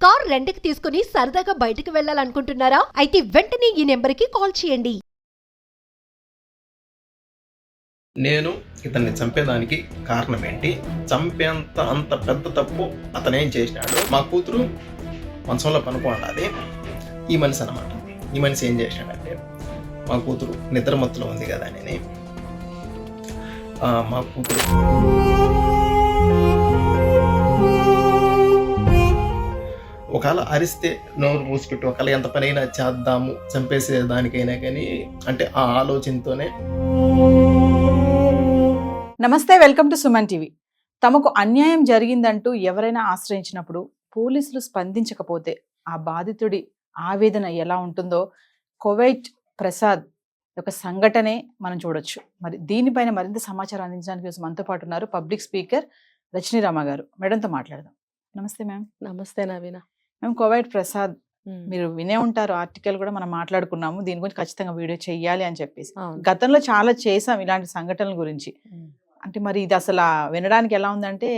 Car రెంట్‌కి తీసుకుని సరదాగా బయటకు వెళ్ళాలనుకుంటున్నారా? అయితే వెంటనే ఈ నెంబర్‌కి కాల్ చేయండి. నేను ఇతన్ని చంపేదానికి కారణం ఏంటి? అంత పెద్ద తప్పు అతనేం చేసినాడు? మా కూతురు మంచంలో పనుకోండాది. ఈ మనిషి అనమాట. ఈ మనిషి ఏం చేసినాడంటే, మా కూతురు నిద్రమత్తులో ఉంది కదా అని మా కూతురు ఒకవేళ అరిస్తే నోరు మూసిపెట్టి ఒకవేళ ఎంత పనైనా చేద్దాము చంపేసేదానికైనా కానీ అంటే ఆ ఆలోచనతోనే. నమస్తే, వెల్కమ్ టు సుమన్ టీవీ. తమకు అన్యాయం జరిగిందంటూ ఎవరైనా ఆశ్రయించినప్పుడు పోలీసులు స్పందించకపోతే ఆ బాధితుడి ఆవేదన ఎలా ఉంటుందో కువైట్ ప్రసాద్ యొక్క సంఘటనే మనం చూడొచ్చు. మరి దీనిపైన మరింత సమాచారం అందించడానికి మనతో పాటు ఉన్నారు పబ్లిక్ స్పీకర్ రజనీరామ గారు. మేడంతో మాట్లాడదాం. నమస్తే మ్యామ్. నమస్తే నవీన. మేము కువైట్ ప్రసాద్, మీరు వినే ఉంటారు, ఆర్టికల్ కూడా మనం మాట్లాడుకున్నాము, దీని గురించి ఖచ్చితంగా వీడియో చెయ్యాలి అని చెప్పేసి. గతంలో చాలా చేసాం ఇలాంటి సంఘటనల గురించి. అంటే మరి ఇది అసలు వినడానికి ఎలా ఉందంటే,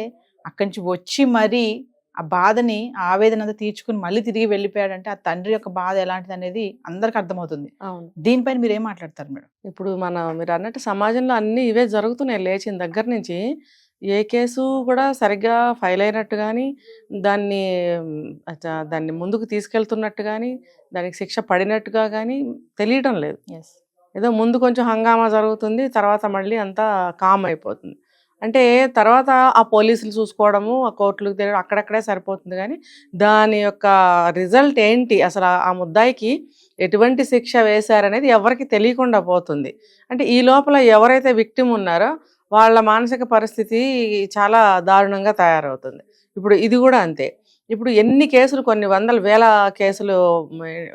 అక్కడి నుంచి వచ్చి మరి ఆ బాధని ఆవేదన అంతా తీర్చుకుని మళ్ళీ తిరిగి వెళ్ళిపోయాడంటే ఆ తండ్రి యొక్క బాధ ఎలాంటిది అనేది అందరికి అర్థమవుతుంది. అవును, దీనిపైన మీరు ఏం మాట్లాడతారు మేడం? ఇప్పుడు మీరు అన్నట్టు సమాజంలో అన్ని ఇవే జరుగుతున్నాయి. లేచిన దగ్గర నుంచి ఏ కేసు కూడా సరిగ్గా ఫైల్ అయినట్టు కానీ, దాన్ని ముందుకు తీసుకెళ్తున్నట్టు కానీ, దానికి శిక్ష పడినట్టుగా కానీ తెలియడం లేదు. ఏదో ముందు కొంచెం హంగామా జరుగుతుంది, తర్వాత మళ్ళీ అంతా కామ్ అయిపోతుంది. అంటే తర్వాత ఆ పోలీసులు చూసుకోవడము, ఆ కోర్టులకు తిరగడం అక్కడక్కడే సరిపోతుంది. కానీ దాని యొక్క రిజల్ట్ ఏంటి, అసలు ఆ ముద్దాయికి ఎటువంటి శిక్ష వేశారనేది ఎవరికి తెలియకుండా పోతుంది. అంటే ఈ లోపల ఎవరైతే విక్టిమ్ ఉన్నారో వాళ్ళ మానసిక పరిస్థితి చాలా దారుణంగా తయారవుతుంది. ఇప్పుడు ఇది కూడా అంతే. ఇప్పుడు ఎన్ని కేసులు, కొన్ని వందల వేల కేసులు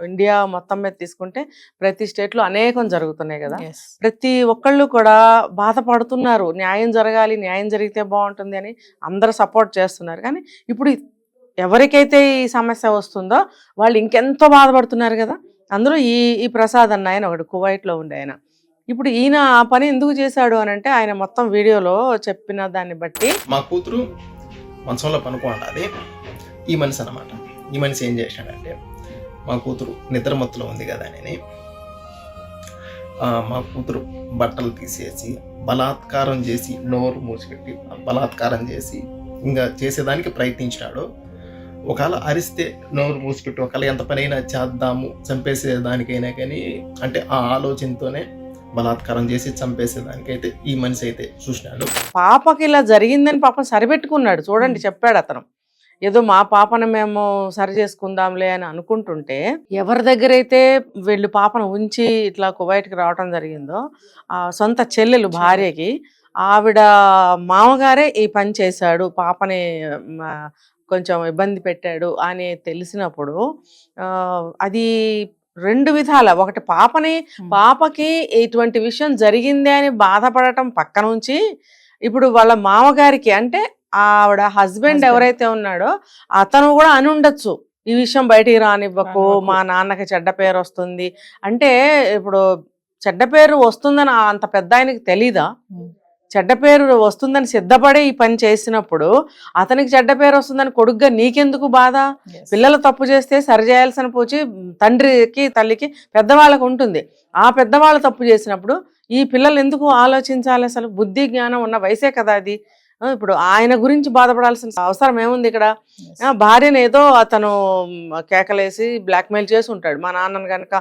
ఇండియా మొత్తం మీద తీసుకుంటే ప్రతి స్టేట్లో అనేకం జరుగుతున్నాయి కదా. ప్రతి ఒక్కళ్ళు కూడా బాధపడుతున్నారు, న్యాయం జరగాలి, న్యాయం జరిగితే బాగుంటుంది అని అందరూ సపోర్ట్ చేస్తున్నారు. కానీ ఇప్పుడు ఎవరికైతే ఈ సమస్య వస్తుందో వాళ్ళు ఇంకెంతో బాధపడుతున్నారు కదా. అందులో ఈ ప్రసాద్ అన్న ఆయన ఒకటి, కువైట్లో ఉండే ఆయన. ఇప్పుడు ఈయన ఆ పని ఎందుకు చేశాడు అని అంటే, ఆయన మొత్తం వీడియోలో చెప్పిన దాన్ని బట్టి, మా కూతురు మంచంలో పనుకోండాది. ఈ మనిషి అనమాట. ఈ మనిషి ఏం చేసినాడంటే, మా కూతురు నిద్రమత్తులో ఉంది కదా అని మా కూతురు బట్టలు తీసేసి బలాత్కారం చేసి, నోరు మూసిపెట్టి బలాత్కారం చేసి ఇంకా చేసేదానికి ప్రయత్నించినాడు. ఒకవేళ అరిస్తే నోరు మూసిపెట్టి ఒకవేళ ఎంత పనైనా చేద్దాము చంపేసేదానికైనా కానీ అంటే ఆ ఆలోచనతోనే బలాత్కారం చేసి చంపేసేదానికైతే ఈ మనిషి అయితే చూసినాడు. పాపకి ఇలా జరిగిందని పాపం సరిపెట్టుకున్నాడు. చూడండి, చెప్పాడు అతను. ఏదో మా పాపను మేము సరి చేసుకుందాంలే అని అనుకుంటుంటే, ఎవరి దగ్గర అయితే వీళ్ళు పాపను ఉంచి ఇట్లా కువైట్కి రావడం జరిగిందో ఆ సొంత చెల్లెలు భార్యకి, ఆవిడ మామగారే ఈ పని చేశాడు, పాపని కొంచెం ఇబ్బంది పెట్టాడు అని తెలిసినప్పుడు అది రెండు విధాల. ఒకటి, పాపకి ఇటువంటి విషయం జరిగిందే అని బాధపడటం పక్క నుంచి, ఇప్పుడు వాళ్ళ మామగారికి అంటే ఆవిడ హస్బెండ్ ఎవరైతే ఉన్నాడో అతను కూడా అని ఉండొచ్చు, ఈ విషయం బయటికి రానివ్వకు, మా నాన్నకి చెడ్డ పేరు వస్తుంది అంటే. ఇప్పుడు చెడ్డ పేరు వస్తుందని అంత పెద్ద ఆయనకి తెలీదా? చెడ్డ పేరు వస్తుందని సిద్ధపడి ఈ పని చేసినప్పుడు అతనికి చెడ్డ పేరు వస్తుందని కొడుగ్గా నీకెందుకు బాధ? పిల్లలు తప్పు చేస్తే సరిచేయాల్సిన పోచి తండ్రికి తల్లికి పెద్దవాళ్ళకు ఉంటుంది. ఆ పెద్దవాళ్ళు తప్పు చేసినప్పుడు ఈ పిల్లలు ఎందుకు ఆలోచించాలి? అసలు బుద్ధి జ్ఞానం ఉన్న వయసే కదా అది. ఇప్పుడు ఆయన గురించి బాధపడాల్సిన అవసరం ఏముంది ఇక్కడ? భార్యను ఏదో అతను కేకలేసి బ్లాక్మెయిల్ చేసి ఉంటాడు. మా నాన్నను కనుక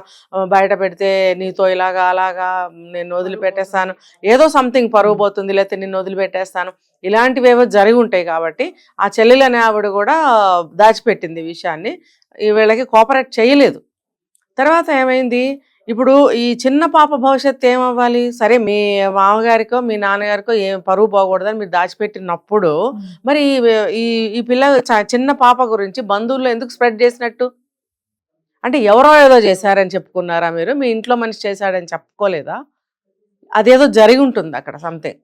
బయట పెడితే నీతో ఇలాగా అలాగా నేను వదిలిపెట్టేస్తాను, ఏదో సంథింగ్ పరువు పోతుంది, లేకపోతే నిన్ను వదిలిపెట్టేస్తాను, ఇలాంటివి ఏవో జరిగి ఉంటాయి. కాబట్టి ఆ చెల్లెలనే ఆవిడ కూడా దాచిపెట్టింది విషయాన్ని, వీళ్ళకి కోఆపరేట్ చేయలేదు. తర్వాత ఏమైంది, ఇప్పుడు ఈ చిన్న పాప భవిష్యత్తు ఏమవ్వాలి? సరే, మీ మామగారికో మీ నాన్నగారికో ఏం పరువు పోకూడదని మీరు దాచిపెట్టినప్పుడు మరి ఈ పిల్ల చిన్న పాప గురించి బంధువుల్లో ఎందుకు స్ప్రెడ్ చేసినట్టు? అంటే ఎవరో ఏదో చేశారని చెప్పుకున్నారా మీరు? మీ ఇంట్లో మనిషి చేశాడని చెప్పుకోలేదా? అదేదో జరిగి ఉంటుంది అక్కడ సంథింగ్.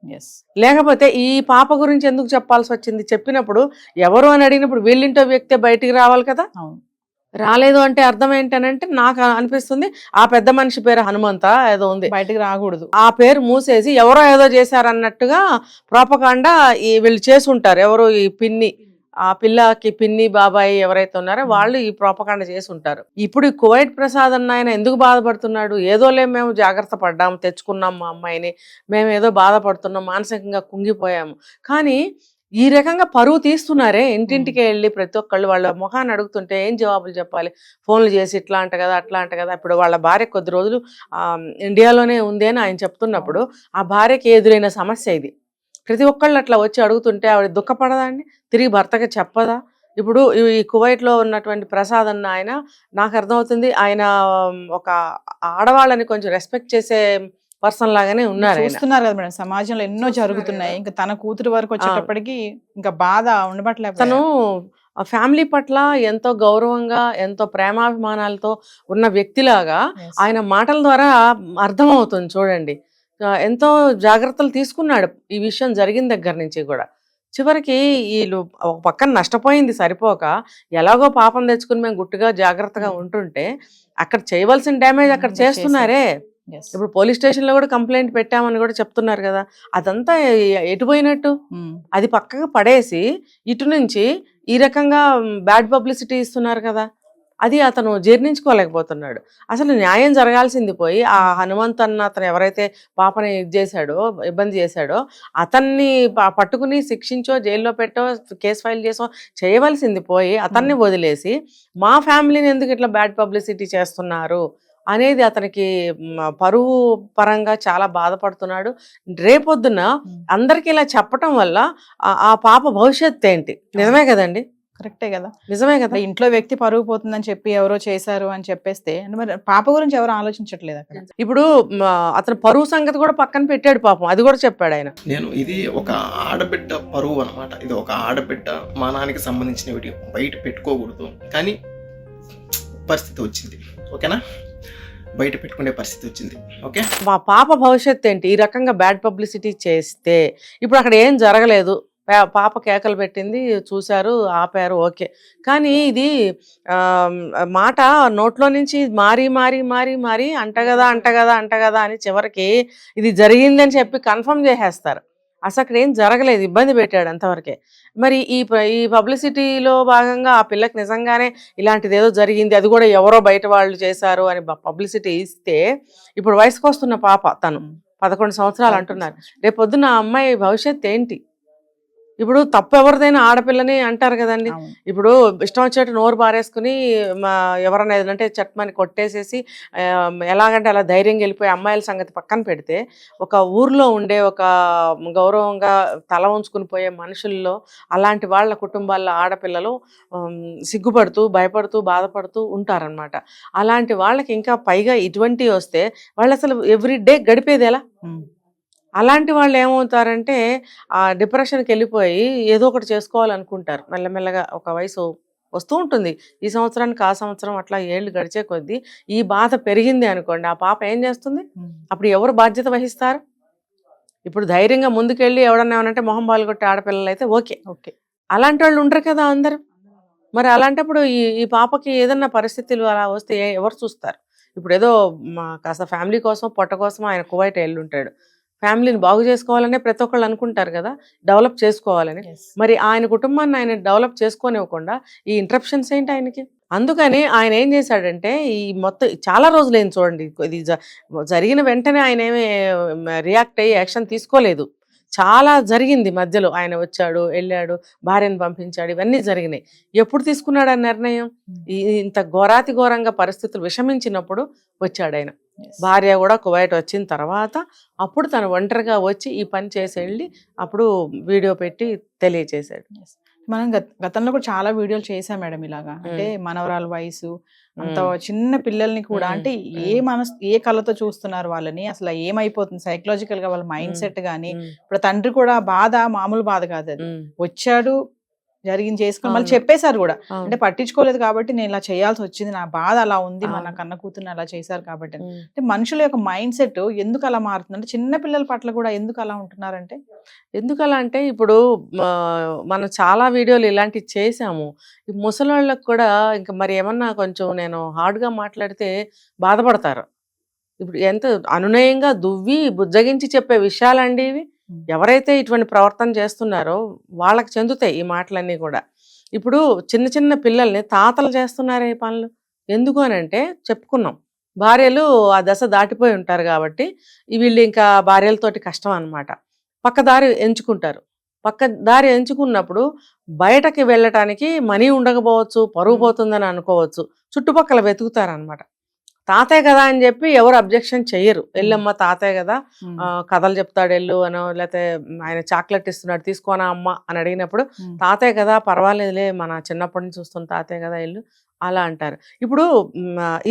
లేకపోతే ఈ పాప గురించి ఎందుకు చెప్పాల్సి వచ్చింది? చెప్పినప్పుడు ఎవరు అని అడిగినప్పుడు వీళ్ళింటో వ్యక్తే బయటికి రావాలి కదా. రాలేదు అంటే అర్థం ఏంటనంటే, నాకు అనిపిస్తుంది ఆ పెద్ద మనిషి పేరు హనుమంత ఏదో ఉంది, బయటకు రాకూడదు, ఆ పేరు మూసేసి ఎవరో ఏదో చేశారన్నట్టుగా ప్రోపకాండా వీళ్ళు చేసుంటారు. ఎవరు? ఈ పిన్ని ఆ పిల్లకి పిన్ని బాబాయ్ ఎవరైతే ఉన్నారో వాళ్ళు ఈ ప్రోపకాండ చేసి ఉంటారు. ఇప్పుడు ఈ కువైట్ ప్రసాద్ అన్న ఆయన ఎందుకు బాధపడుతున్నాడు? ఏదోలే మేము జాగ్రత్త పడ్డాము, తెచ్చుకున్నాం మా అమ్మాయిని, మేము ఏదో బాధపడుతున్నాం, మానసికంగా కుంగిపోయాము. కానీ ఈ రకంగా పరువు తీస్తున్నారే, ఇంటింటికి వెళ్ళి ప్రతి ఒక్కళ్ళు వాళ్ళ ముఖాన్ని అడుగుతుంటే ఏం జవాబులు చెప్పాలి? ఫోన్లు చేసి ఇట్లా అంట కదా అట్లా అంట కదా. ఇప్పుడు వాళ్ళ భార్య కొద్ది రోజులు ఇండియాలోనే ఉంది అని ఆయన చెప్తున్నప్పుడు ఆ భార్యకి ఎదురైన సమస్య ఇది. ప్రతి ఒక్కళ్ళు అట్లా వచ్చి అడుగుతుంటే ఆవిడ దుఃఖపడదా అండి? తిరిగి భర్తకి చెప్పదా? ఇప్పుడు ఈ కువైట్లో ఉన్నటువంటి ప్రసాద్ అన్న ఆయన, నాకు అర్థమవుతుంది ఆయన ఒక ఆడవాళ్ళని కొంచెం రెస్పెక్ట్ చేసే పర్సన్ లాగానే ఉన్నారు ఆయన. చూస్తున్నారు కదా మేడం, సమాజంలో ఎన్నో జరుగుతున్నాయి. ఇంకా తన కూతురు వరకు వచ్చేటప్పటికి ఇంకా బాధ ఉండబట్టలేదు. తను ఫ్యామిలీ పట్ల ఎంతో గౌరవంగా, ఎంతో ప్రేమాభిమానాలతో ఉన్న వ్యక్తిలాగా ఆయన మాటల ద్వారా అర్థమవుతుంది. చూడండి, ఎంతో జాగ్రత్తలు తీసుకున్నాడు ఈ విషయం జరిగిన దగ్గర నుంచి కూడా. చివరికి వీళ్ళు ఒక పక్కన నష్టపోయింది సరిపోక, ఎలాగో పాపం తెచ్చుకుని మేము గుట్టుగా జాగ్రత్తగా ఉంటుంటే అక్కడ చేయవలసిన డ్యామేజ్ అక్కడ చేస్తున్నారే. ఇప్పుడు పోలీస్ స్టేషన్ లో కూడా కంప్లైంట్ పెట్టామని కూడా చెప్తున్నారు కదా. అదంతా ఎటు పోయినట్టు? అది పక్కగా పడేసి ఇటు నుంచి ఈ రకంగా బ్యాడ్ పబ్లిసిటీ ఇస్తున్నారు కదా. అది అతను జీర్ణించుకోలేకపోతున్నాడు. అసలు న్యాయం జరగాల్సింది పోయి ఆ హనుమంత్ అన్న అతను ఎవరైతే పాపని ఇబ్బంది చేశాడో అతన్ని పట్టుకుని శిక్షించో, జైల్లో పెట్టో, కేసు ఫైల్ చేసో చేయవలసింది పోయి అతన్ని వదిలేసి మా ఫ్యామిలీని ఎందుకు ఇట్లా బ్యాడ్ పబ్లిసిటీ చేస్తున్నారు అనేది అతనికి పరువు పరంగా చాలా బాధపడుతున్నాడు. రేపొద్దున అందరికి ఇలా చెప్పటం వల్ల ఆ పాప భవిష్యత్తు ఏంటి? నిజమే కదండి, కరెక్టే కదా, నిజమే కదా. ఇంట్లో వ్యక్తి పరుగు పోతుందని చెప్పి ఎవరో చేశారు అని చెప్పేస్తే మరి పాప గురించి ఎవరు ఆలోచించట్లేదు అక్కడ. ఇప్పుడు అతను పరువు సంగతి కూడా పక్కన పెట్టాడు పాపం, అది కూడా చెప్పాడు ఆయన. ఇది ఒక ఆడబిడ్డ పరువు అనమాట. ఇది ఒక ఆడబిడ్డ మానానికి సంబంధించిన వీడియో, బయట పెట్టుకోకూడదు కానీ పరిస్థితి వచ్చింది. ఓకేనా, బయట పెట్టుకునే పరిస్థితి వచ్చింది. ఓకే, మా పాప భవిష్యత్తు ఏంటి? ఈ రకంగా బ్యాడ్ పబ్లిసిటీ చేస్తే ఇప్పుడు అక్కడ ఏం జరగలేదు, పాప కేకలు పెట్టింది, చూశారు, ఆపారు, ఓకే. కానీ ఇది మాట నోట్లో నుంచి మారి మారి మారి మారి అంటగదా అంటగదా అంటగదా అని చివరికి ఇది జరిగిందని చెప్పి కన్ఫర్మ్ చేసేస్తారు. అసలు అక్కడ ఏం జరగలేదు, ఇబ్బంది పెట్టాడు అంతవరకే. మరి ఈ పబ్లిసిటీలో భాగంగా ఆ పిల్లకి నిజంగానే ఇలాంటిది ఏదో జరిగింది, అది కూడా ఎవరో బయట వాళ్ళు చేశారు అని పబ్లిసిటీ ఇస్తే ఇప్పుడు వయసుకు వస్తున్న పాప, తను 11 సంవత్సరాలు అంటున్నారు. రేపొద్దున ఆ అమ్మాయి భవిష్యత్తు ఏంటి? ఇప్పుడు తప్పు ఎవరిదైనా ఆడపిల్లని అంటారు కదండి. ఇప్పుడు ఇష్టం వచ్చేట్టు నోరు బారేసుకుని ఎవరైనా ఏదంటే చట్మని కొట్టేసేసి ఎలాగంటే అలా ధైర్యంగా వెళ్ళిపోయి అమ్మాయిల సంగతి పక్కన పెడితే, ఒక ఊర్లో ఉండే ఒక గౌరవంగా తల ఉంచుకుని పోయే మనుషుల్లో అలాంటి వాళ్ళ కుటుంబాల్లో ఆడపిల్లలు సిగ్గుపడుతూ, భయపడుతూ, బాధపడుతూ ఉంటారనమాట. అలాంటి వాళ్ళకి ఇంకా పైగా ఇటువంటివి వస్తే వాళ్ళు అసలు ఎవ్రీ డే గడిపేది ఎలా? అలాంటి వాళ్ళు ఏమవుతారంటే ఆ డిప్రెషన్కి వెళ్ళిపోయి ఏదో ఒకటి చేసుకోవాలనుకుంటారు. మెల్లమెల్లగా ఒక వయసు వస్తూ ఉంటుంది, ఈ సంవత్సరానికి ఆ సంవత్సరం అట్లా ఏళ్ళు గడిచే కొద్దీ ఈ బాధ పెరిగింది అనుకోండి, ఆ పాప ఏం చేస్తుంది? అప్పుడు ఎవరు బాధ్యత వహిస్తారు? ఇప్పుడు ధైర్యంగా ముందుకెళ్ళి ఎవడన్నా ఏమనంటే మొహం పాల్గొట్టే ఆడపిల్లలు అయితే ఓకే, అలాంటి వాళ్ళు ఉండరు కదా అందరు. మరి అలాంటప్పుడు ఈ పాపకి ఏదన్నా పరిస్థితులు అలా వస్తే ఎవరు చూస్తారు? ఇప్పుడు ఏదో కాస్త ఫ్యామిలీ కోసం, పొట్ట కోసం ఆయన కువైట్ వెళ్ళి ఉంటాడు. ఫ్యామిలీని బాగు చేసుకోవాలనే ప్రతి ఒక్కళ్ళు అనుకుంటారు కదా, డెవలప్ చేసుకోవాలని. మరి ఆయన కుటుంబాన్ని ఆయన డెవలప్ చేసుకోనివ్వకుండా ఈ ఇంటరప్షన్స్ ఏంటి ఆయనకి? అందుకని ఆయన ఏం చేశాడంటే ఈ మొత్తం చాలా రోజులు ఏం చూడండి, ఇది జరిగిన వెంటనే ఆయన ఏమి రియాక్ట్ అయ్యి యాక్షన్ తీసుకోలేదు. చాలా జరిగింది మధ్యలో, ఆయన వచ్చాడు, వెళ్ళాడు, భార్యను పంపించాడు, ఇవన్నీ జరిగినాయి. ఎప్పుడు తీసుకున్నాడు ఆ నిర్ణయం? ఇంత ఘోరాతి ఘోరంగా పరిస్థితులు విషమించినప్పుడు వచ్చాడు ఆయన. భార్య కూడా కువైట్ వచ్చిన తర్వాత అప్పుడు తను ఒంటరిగా వచ్చి ఈ పని చేసి వెళ్ళి అప్పుడు వీడియో పెట్టి తెలియచేశాడు. మనం గతంలో కూడా చాలా వీడియోలు చేసాం మేడం ఇలాగా. అంటే మనవరాల వయసు అంత చిన్న పిల్లల్ని కూడా అంటే ఏ కళతో చూస్తున్నారు వాళ్ళని, అసలు ఏమైపోతుంది సైకలాజికల్ గా వాళ్ళ మైండ్ సెట్ గానీ. ఇప్పుడు తండ్రి కూడా బాధ మామూలు బాధ కాదు, అది వచ్చాడు జరిగింది చేసుకుని మళ్ళీ చెప్పేశారు కూడా. అంటే పట్టించుకోలేదు కాబట్టి నేను ఇలా చేయాల్సి వచ్చింది, నా బాధ అలా ఉంది, మన కన్న కూతుర్ని అలా చేశారు కాబట్టి. అంటే మనుషుల యొక్క మైండ్ సెట్ ఎందుకు అలా మారుతుంది అంటే చిన్న పిల్లల పట్ల కూడా ఎందుకు అలా ఉంటున్నారంటే, ఎందుకు అలా అంటే ఇప్పుడు మనం చాలా వీడియోలు ఇలాంటివి చేసాము. ఈ ముసలాళ్ళకు కూడా ఇంకా మరి ఏమన్నా కొంచెం నేను హార్డ్గా మాట్లాడితే బాధపడతారు. ఇప్పుడు ఎంత అనునయంగా దువ్వి బుజ్జగించి చెప్పే విషయాలండి ఇవి. ఎవరైతే ఇటువంటి ప్రవర్తన చేస్తున్నారో వాళ్ళకి చెందుతాయి ఈ మాటలన్నీ కూడా. ఇప్పుడు చిన్న చిన్న పిల్లల్ని తాతలు చేస్తున్నారే ఈ పనులు. ఎందుకు అని అంటే చెప్పుకున్నాం, భార్యలు ఆ దశ దాటిపోయి ఉంటారు కాబట్టి వీళ్ళు ఇంకా భార్యలతోటి కష్టం అన్నమాట. పక్క దారి ఎంచుకుంటారు. పక్క దారి ఎంచుకున్నప్పుడు బయటకి వెళ్ళటానికి మనీ ఉండకపోవచ్చు, పరువు పోతుందని అనుకోవచ్చు, చుట్టుపక్కల వెతుకుతారనమాట. తాతయ్య కదా అని చెప్పి ఎవరు అబ్జెక్షన్ చెయ్యరు. వెళ్ళమ్మా తాతయ్య కదా, కథలు చెప్తాడు వెళ్ళు అనో, లేకపోతే ఆయన చాక్లెట్ ఇస్తున్నాడు తీసుకోనా అమ్మ అని అడిగినప్పుడు తాతయ్య కదా పర్వాలేదులే మన చిన్నప్పటి నుంచి చూస్తున్న తాతయ్య కదా వెళ్ళు అలా అంటారు. ఇప్పుడు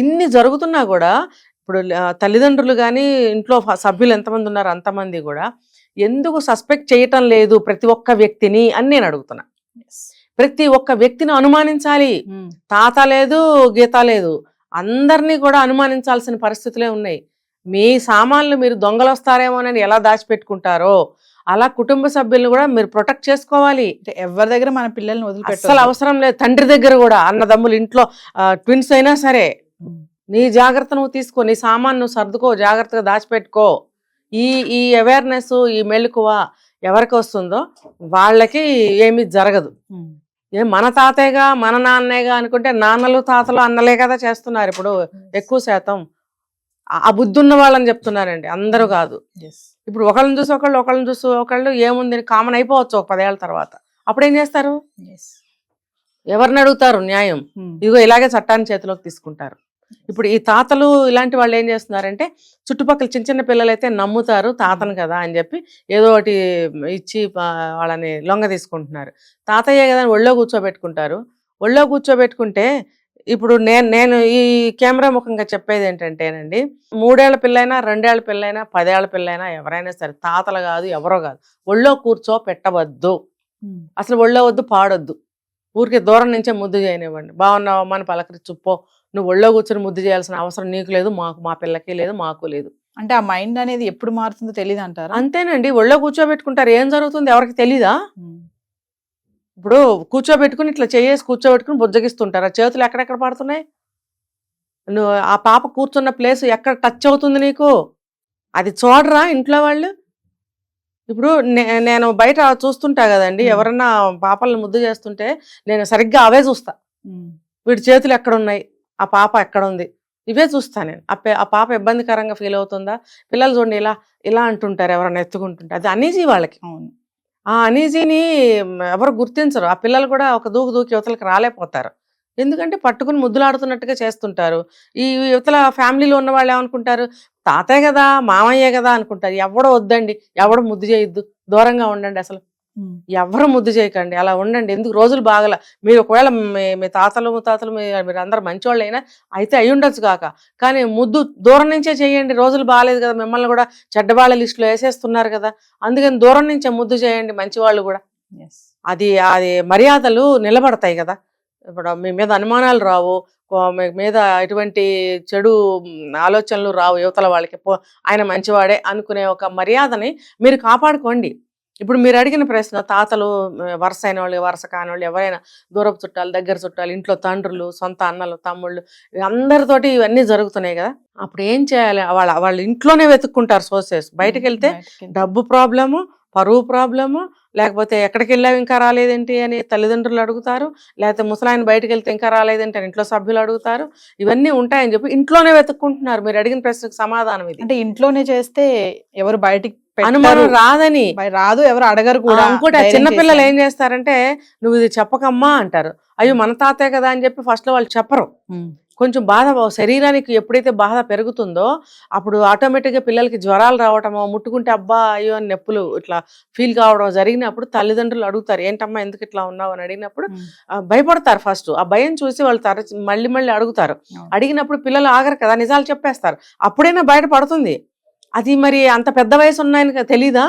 ఇన్ని జరుగుతున్నా కూడా ఇప్పుడు తల్లిదండ్రులు కానీ ఇంట్లో సభ్యులు ఎంతమంది ఉన్నారు అంతమంది కూడా ఎందుకు సస్పెక్ట్ చేయటం లేదు ప్రతి ఒక్క వ్యక్తిని అని నేను అడుగుతున్నా. ప్రతి ఒక్క వ్యక్తిని అనుమానించాలి. తాత లేదు, గీత లేదు, అందరినీ కూడా అనుమానించాల్సిన పరిస్థితులే ఉన్నాయి. మీ సామాన్లు మీరు దొంగలు వస్తారేమోనని ఎలా దాచిపెట్టుకుంటారో అలా కుటుంబ సభ్యులను కూడా మీరు ప్రొటెక్ట్ చేసుకోవాలి. ఎవరి దగ్గర మన పిల్లల్ని వదిలిపెట్టాలి అసలు అవసరం లేదు. తండ్రి దగ్గర కూడా, అన్నదమ్ములు ఇంట్లో ట్విన్స్ అయినా సరే నీ జాగ్రత్త నువ్వు తీసుకో, నీ సామాన్ నువ్వు సర్దుకో, జాగ్రత్తగా దాచిపెట్టుకో. ఈ అవేర్నెస్, ఈ మెళుకువ ఎవరికి వస్తుందో వాళ్ళకి ఏమీ జరగదు. మన తాతయ్యగా మన నాన్నేగా అనుకుంటే నాన్నలు తాతలు అన్నలే కదా చేస్తున్నారు ఇప్పుడు ఎక్కువ శాతం. ఆ బుద్ధి ఉన్న వాళ్ళని చెప్తున్నారండి, అందరూ కాదు. ఇప్పుడు ఒకళ్ళని చూసి ఒకళ్ళని చూసి ఒకళ్ళు ఏముంది కామన్ అయిపోవచ్చు ఒక 10 ఏళ్ళ తర్వాత. అప్పుడు ఏం చేస్తారు? ఎవరిని అడుగుతారు న్యాయం? ఇదిగో ఇలాగే చట్టాన్ని చేతిలోకి తీసుకుంటారు. ఇప్పుడు ఈ తాతలు ఇలాంటి వాళ్ళు ఏం చేస్తున్నారంటే చుట్టుపక్కల చిన్న చిన్న పిల్లలైతే నమ్ముతారు తాతను కదా అని చెప్పి ఏదో ఒకటి ఇచ్చి వాళ్ళని లొంగ తీసుకుంటున్నారు. తాతయ్యే కదా ఒళ్ళో కూర్చోబెట్టుకుంటారు. ఒళ్ళో కూర్చోబెట్టుకుంటే ఇప్పుడు నేను ఈ కెమెరా ముఖంగా చెప్పేది ఏంటంటేనండి, 3 ఏళ్ల పిల్లైనా 2 ఏళ్ల పిల్లైనా 10 ఏళ్ల పిల్లైనా ఎవరైనా సరే తాతలు కాదు ఎవరో కాదు ఒళ్ళో కూర్చో పెట్టవద్దు. అసలు ఒళ్ళో వద్దు, పాడొద్దు. ఊరికి దూరం నుంచే ముద్దు చేయనివ్వండి. బాగున్నావమ్మా అని పలకరించుపో. నువ్వు ఒళ్ళో కూర్చొని ముద్దు చేయాల్సిన అవసరం నీకు లేదు, మాకు, మా పిల్లకి లేదు, మాకు లేదు. అంటే ఆ మైండ్ అనేది ఎప్పుడు మారుతుందో తెలియదు అంటారు. అంతేనండి, ఒళ్ళో కూర్చోబెట్టుకుంటారు. ఏం జరుగుతుంది ఎవరికి తెలీదా? ఇప్పుడు కూర్చోబెట్టుకుని ఇట్లా చేసి కూర్చోబెట్టుకుని బుజ్జగిస్తుంటారు. ఆ చేతులు ఎక్కడెక్కడ పడుతున్నాయి? నువ్వు ఆ పాప కూర్చున్న ప్లేస్ ఎక్కడ టచ్ అవుతుంది నీకు? అది చూడరా ఇంట్లో వాళ్ళు? ఇప్పుడు నేను బయట చూస్తుంటా కదండి, ఎవరన్నా పాపలను ముద్దు చేస్తుంటే నేను సరిగ్గా అవే చూస్తా. వీడి చేతులు ఎక్కడున్నాయి, ఆ పాప ఎక్కడ ఉంది, ఇవే చూస్తా నేను. ఆ పాప ఇబ్బందికరంగా ఫీల్ అవుతుందా? పిల్లలు చూడండి ఇలా ఇలా అంటుంటారు ఎవరన్నా ఎత్తుకుంటుంటే, అది అనీజీ వాళ్ళకి. ఆ అనీజీని ఎవరు గుర్తించరు. ఆ పిల్లలు కూడా ఒక దూకి యువతలకు రాలేకపోతారు. ఎందుకంటే పట్టుకుని ముద్దులాడుతున్నట్టుగా చేస్తుంటారు. ఈ యువతల ఫ్యామిలీలో ఉన్న వాళ్ళు ఏమనుకుంటారు, తాతయ్య కదా మామయ్యే కదా అనుకుంటారు. ఎవడో వద్దండి, ఎవడో ముద్దు చేయొద్దు, దూరంగా ఉండండి. అసలు ఎవరు ముద్దు చేయకండి, అలా ఉండండి. ఎందుకు రోజులు బాగల. మీరు ఒకవేళ మీ తాతలు ముత్తాతలు మీరు అందరు మంచివాళ్ళు అయినా అయితే అయి ఉండొచ్చు కాక, కానీ ముద్దు దూరం నుంచే చేయండి. రోజులు బాగాలేదు కదా, మిమ్మల్ని కూడా చెడ్డవాళ్ళ లిస్టులో వేసేస్తున్నారు కదా, అందుకని దూరం నుంచే ముద్దు చేయండి మంచివాళ్ళు కూడా. అది మర్యాదలు నిలబడతాయి కదా. ఇప్పుడు మీ మీద అనుమానాలు రావు, మీ మీద ఎటువంటి చెడు ఆలోచనలు రావు. యువతల వాళ్ళకి ఆయన మంచివాడే అనుకునే ఒక మర్యాదని మీరు కాపాడుకోండి. ఇప్పుడు మీరు అడిగిన ప్రశ్న, తాతలు వరుస అయిన వాళ్ళు వరుస కాని వాళ్ళు ఎవరైనా దూరపు చుట్టాలు దగ్గర చుట్టాలు ఇంట్లో తండ్రులు సొంత అన్నలు తమ్ముళ్ళు అందరితోటి ఇవన్నీ జరుగుతున్నాయి కదా, అప్పుడు ఏం చేయాలి? వాళ్ళు ఇంట్లోనే వెతుక్కుంటారు సోర్సెస్. బయటకు వెళ్తే డబ్బు ప్రాబ్లము, పరువు ప్రాబ్లము, లేకపోతే ఎక్కడికి వెళ్ళావు ఇంకా రాలేదేంటి అని తల్లిదండ్రులు అడుగుతారు, లేకపోతే ముసలాయన బయటకు వెళ్తే ఇంకా రాలేదేంటి అని ఇంట్లో సభ్యులు అడుగుతారు. ఇవన్నీ ఉంటాయని చెప్పి ఇంట్లోనే వెతుక్కుంటున్నారు. మీరు అడిగిన ప్రశ్నకు సమాధానం ఇది. అంటే ఇంట్లోనే చేస్తే ఎవరు బయటికి అనుమానం రాదని, రాదు, ఎవరు అడగరు కూడా. ఇంకోటి చిన్నపిల్లలు ఏం చేస్తారంటే నువ్వు ఇది చెప్పకమ్మా అంటారు. అయ్యో మన తాతే కదా అని చెప్పి ఫస్ట్ లో వాళ్ళు చెప్పరు. కొంచెం బాధ శరీరానికి ఎప్పుడైతే బాధ పెరుగుతుందో అప్పుడు ఆటోమేటిక్గా పిల్లలకి జ్వరాలు రావటమో, ముట్టుకుంటే అబ్బా అయ్యో అని నొప్పులు ఇట్లా ఫీల్ కావడం జరిగినప్పుడు తల్లిదండ్రులు అడుగుతారు, ఏంటమ్మా ఎందుకు ఇట్లా ఉన్నావు అని అడిగినప్పుడు భయపడతారు. ఫస్ట్ ఆ భయం చూసి వాళ్ళు మళ్ళీ అడుగుతారు. అడిగినప్పుడు పిల్లలు ఆగరు కదా, నిజాలు చెప్పేస్తారు. అప్పుడైనా బయటపడుతుంది. అది మరి అంత పెద్ద వయసు ఉన్నాయని తెలీదా?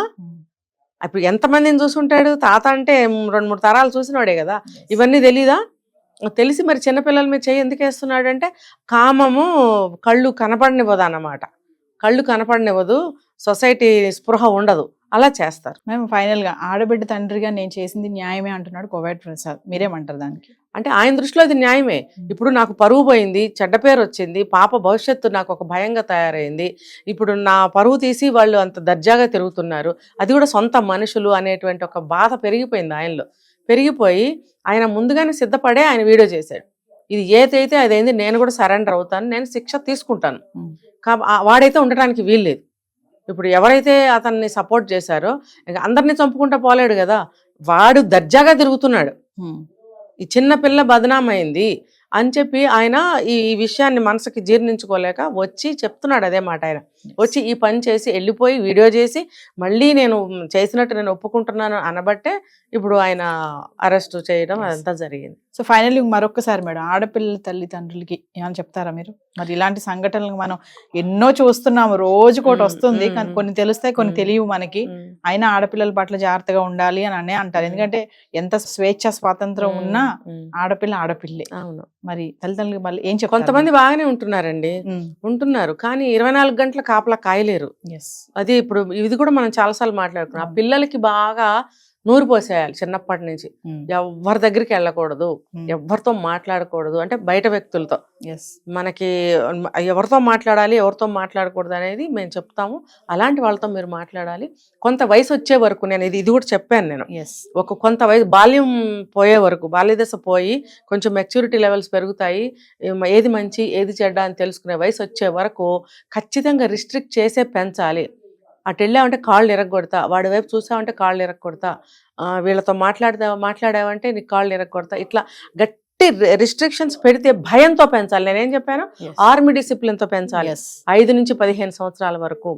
ఇప్పుడు ఎంతమందిని చూసుంటాడు తాత అంటే 2-3 తరాలు చూసినవాడే కదా, ఇవన్నీ తెలీదా? తెలిసి మరి చిన్నపిల్లల మీద చేయి ఎందుకు వేస్తున్నాడు అంటే కామము కళ్ళు కనపడనివ్వదు అన్నమాట. కళ్ళు కనపడనివ్వదు, సొసైటీ స్పృహ ఉండదు, అలా చేస్తారు. మేము ఫైనల్ గా ఆడబిడ్డ తండ్రిగా నేను చేసింది న్యాయమే అంటున్నాడు కోవైట్ ప్రసాద్. మీరేమంటారు దానికి? అంటే ఆయన దృష్టిలో అది న్యాయమే. ఇప్పుడు నాకు పరువు పోయింది, చెడ్డ పేరు వచ్చింది, పాప భవిష్యత్తు నాకు ఒక భయంగా తయారైంది. ఇప్పుడు నా పరువు తీసి వాళ్ళు అంత దర్జాగా తిరుగుతున్నారు, అది కూడా సొంత మనుషులు అనేటువంటి ఒక బాధ పెరిగిపోయింది ఆయనలో. పెరిగిపోయి ఆయన ముందుగానే సిద్ధపడే ఆయన వీడియో చేశాడు. ఇది ఏదైతే అదైంది, నేను కూడా సరెండర్ అవుతాను, నేను శిక్ష తీసుకుంటాను. వాడైతే ఉండటానికి వీల్లేదు. ఇప్పుడు ఎవరైతే అతన్ని సపోర్ట్ చేశారో అందరినీ చంపుకుంటా పోలేడు కదా, వాడు దర్జాగా తిరుగుతున్నాడు. ఈ చిన్న పిల్ల బదనామైంది అని చెప్పి ఆయన ఈ విషయాన్ని మనసుకి జీర్ణించుకోలేక వచ్చి చెప్తున్నాడు అదే మాట. ఆయన వచ్చి ఈ పని చేసి వెళ్ళిపోయి వీడియో చేసి మళ్ళీ నేను చేసినట్టు నేను ఒప్పుకుంటున్నాను అనబట్టే ఇప్పుడు ఆయన అరెస్ట్ చేయడం అదంతా జరిగింది. సో ఫైనల్లీ మరొకసారి మేడం, ఆడపిల్లల తల్లిదండ్రులకి ఏమైనా చెప్తారా మీరు? మరి ఇలాంటి సంఘటనలు మనం ఎన్నో చూస్తున్నాము, రోజుకోటి వస్తుంది, కానీ కొన్ని తెలుస్తాయి, కొన్ని తెలియవు మనకి. అయినా ఆడపిల్లల పట్ల జాగ్రత్తగా ఉండాలి అని అంటారు. ఎందుకంటే ఎంత స్వేచ్ఛ స్వాతంత్రం ఉన్నా ఆడపిల్ల ఆడపిల్లే. అవును. మరి తల్లిదండ్రులకి మళ్ళీ ఏం చెప్తారు? కొంతమంది బాగానే ఉంటున్నారండి, ఉంటున్నారు, కానీ 24 గంటల కాపలా కాయలేరు. అది ఇప్పుడు ఇది కూడా మనం చాలాసార్లు మాట్లాడుకున్నాం. ఆ పిల్లలకి బాగా నూరు పోసేయాలి చిన్నప్పటి నుంచి. ఎవరి దగ్గరికి వెళ్ళకూడదు, ఎవరితో మాట్లాడకూడదు, అంటే బయట వ్యక్తులతో. మనకి ఎవరితో మాట్లాడాలి, ఎవరితో మాట్లాడకూడదు అనేది మేము చెప్తాము. అలాంటి వాళ్ళతో మీరు మాట్లాడాలి. కొంత వయసు వచ్చే వరకు, నేను ఇది కూడా చెప్పాను నేను, కొంత వయసు బాల్యం పోయే వరకు, బాల్యదశ పోయి కొంచెం మెచ్యూరిటీ లెవెల్స్ పెరుగుతాయి, ఏది మంచి ఏది చెడ్డ అని తెలుసుకునే వయసు వచ్చే వరకు ఖచ్చితంగా రిస్ట్రిక్ట్ చేసే పెంచాలి. అటు వెళ్ళామంటే కాళ్ళు ఇరగొడతా, వాడి వైపు చూసామంటే కాళ్ళు ఇరగొడతా, వీళ్ళతో మాట్లాడావంటే నీకు కాళ్ళు ఇరగొడతా, ఇట్లా గట్టి రిస్ట్రిక్షన్స్ పెడితే భయంతో పెంచాలి. నేనేం చెప్పాను, ఆర్మీ డిసిప్లిన్తో పెంచాలి 5 నుంచి 15 సంవత్సరాల వరకు.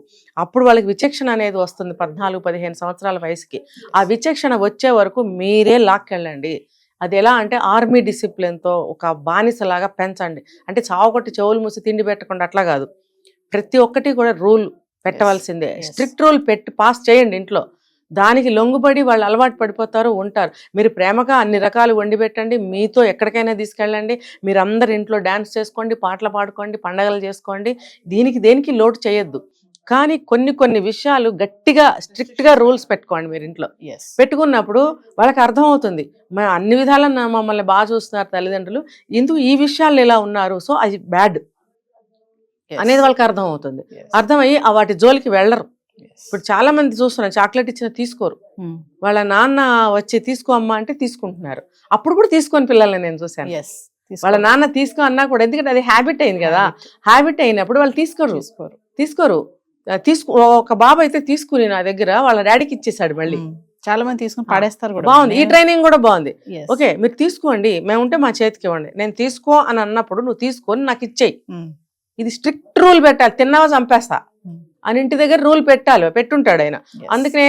అప్పుడు వాళ్ళకి విచక్షణ అనేది వస్తుంది 14-15 సంవత్సరాల వయసుకి. ఆ విచక్షణ వచ్చే వరకు మీరే లాక్కెళ్ళండి. అది ఎలా అంటే ఆర్మీ డిసిప్లిన్తో ఒక బానిసలాగా పెంచండి. అంటే చావకొట్టి చెవులు మూసి తిండి పెట్టకుండా అట్లా కాదు, ప్రతి ఒక్కటి కూడా రూల్ పెట్టవలసిందే. స్ట్రిక్ట్ రూల్ పాస్ చేయండి ఇంట్లో. దానికి లొంగుబడి వాళ్ళు అలవాటు పడిపోతారు, ఉంటారు. మీరు ప్రేమగా అన్ని రకాలు వండి పెట్టండి, మీతో ఎక్కడికైనా తీసుకెళ్ళండి, మీరు అందరు ఇంట్లో డ్యాన్స్ చేసుకోండి, పాటలు పాడుకోండి, పండగలు చేసుకోండి, దేనికి లోటు చేయొద్దు. కానీ కొన్ని విషయాలు గట్టిగా స్ట్రిక్ట్గా రూల్స్ పెట్టుకోండి మీరు ఇంట్లో. పెట్టుకున్నప్పుడు వాళ్ళకి అర్థమవుతుంది, అన్ని విధాలా మమ్మల్ని బాగా చూస్తున్నారు తల్లిదండ్రులు, ఎందుకు ఈ విషయాలు ఇలా ఉన్నారు, సో అది బ్యాడ్ అనేది వాళ్ళకి అర్థం అవుతుంది. అర్థమయ్యి వాటి జోలికి వెళ్ళరు. ఇప్పుడు చాలా మంది చూస్తున్నారు, చాక్లెట్ ఇచ్చినా తీసుకోరు, వాళ్ళ నాన్న వచ్చి తీసుకో అమ్మా అంటే తీసుకుంటున్నారు. అప్పుడు కూడా తీసుకొని పిల్లల్ని నేను చూశాను. వాళ్ళ నాన్న తీసుకో అన్నా కూడా, ఎందుకంటే అది హ్యాబిట్ అయింది కదా, హ్యాబిట్ అయినప్పుడు వాళ్ళు తీసుకోరు. ఒక బాబు అయితే తీసుకుని నా దగ్గర వాళ్ళ డాడీకి ఇచ్చేసాడు. మళ్ళీ చాలా మంది తీసుకుని పడేస్తారు కూడా. బాగుంది, ఈ ట్రైనింగ్ కూడా బాగుంది. ఓకే మీరు తీసుకోండి, మేము ఉంటే మా చేతికి ఇవ్వండి, నేను తీసుకో అని అన్నప్పుడు నువ్వు తీసుకొని నాకు ఇచ్చేయి. ఇది స్ట్రిక్ట్ రూల్ పెట్టాలి, తిన్నావా చంపేస్తా అని ఇంటి దగ్గర రూల్ పెట్టుంటాడు ఆయన. అందుకనే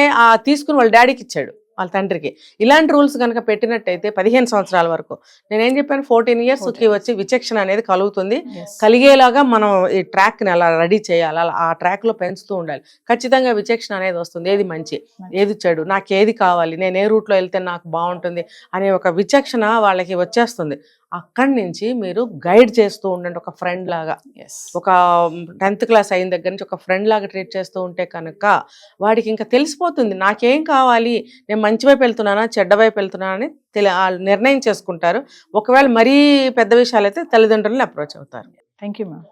తీసుకుని వాళ్ళ డాడీకి ఇచ్చాడు, వాళ్ళ తండ్రికి. ఇలాంటి రూల్స్ కనుక పెట్టినట్టయితే 15 సంవత్సరాల వరకు, నేనేం చెప్పాను 14 ఇయర్స్కి వచ్చి విచక్షణ అనేది కలుగుతుంది. కలిగేలాగా మనం ఈ ట్రాక్ని అలా రెడీ చేయాలి, అలా ఆ ట్రాక్లో పెంచుతూ ఉండాలి. ఖచ్చితంగా విచక్షణ అనేది వస్తుంది, ఏది మంచి ఏది చెడు, నాకు ఏది కావాలి, నేను ఏ రూట్లో వెళ్తే నాకు బాగుంటుంది అనే ఒక విచక్షణ వాళ్ళకి వచ్చేస్తుంది. అక్కడి నుంచి మీరు గైడ్ చేస్తూ ఉండండి, ఒక ఫ్రెండ్ లాగా. ఒక 10th క్లాస్ అయిన దగ్గర నుంచి ఒక ఫ్రెండ్ లాగా ట్రీట్ చేస్తూ ఉంటే కనుక వాడికి ఇంకా తెలిసిపోతుంది నాకేం కావాలి, నేను మంచి వైపు వెళ్తున్నానా చెడ్డ వైపు వెళ్తున్నానని నిర్ణయం చేసుకుంటారు. ఒకవేళ మరీ పెద్ద విషయాలు అయితే తల్లిదండ్రులను అప్రోచ్ అవుతారు. Thank you ma'am.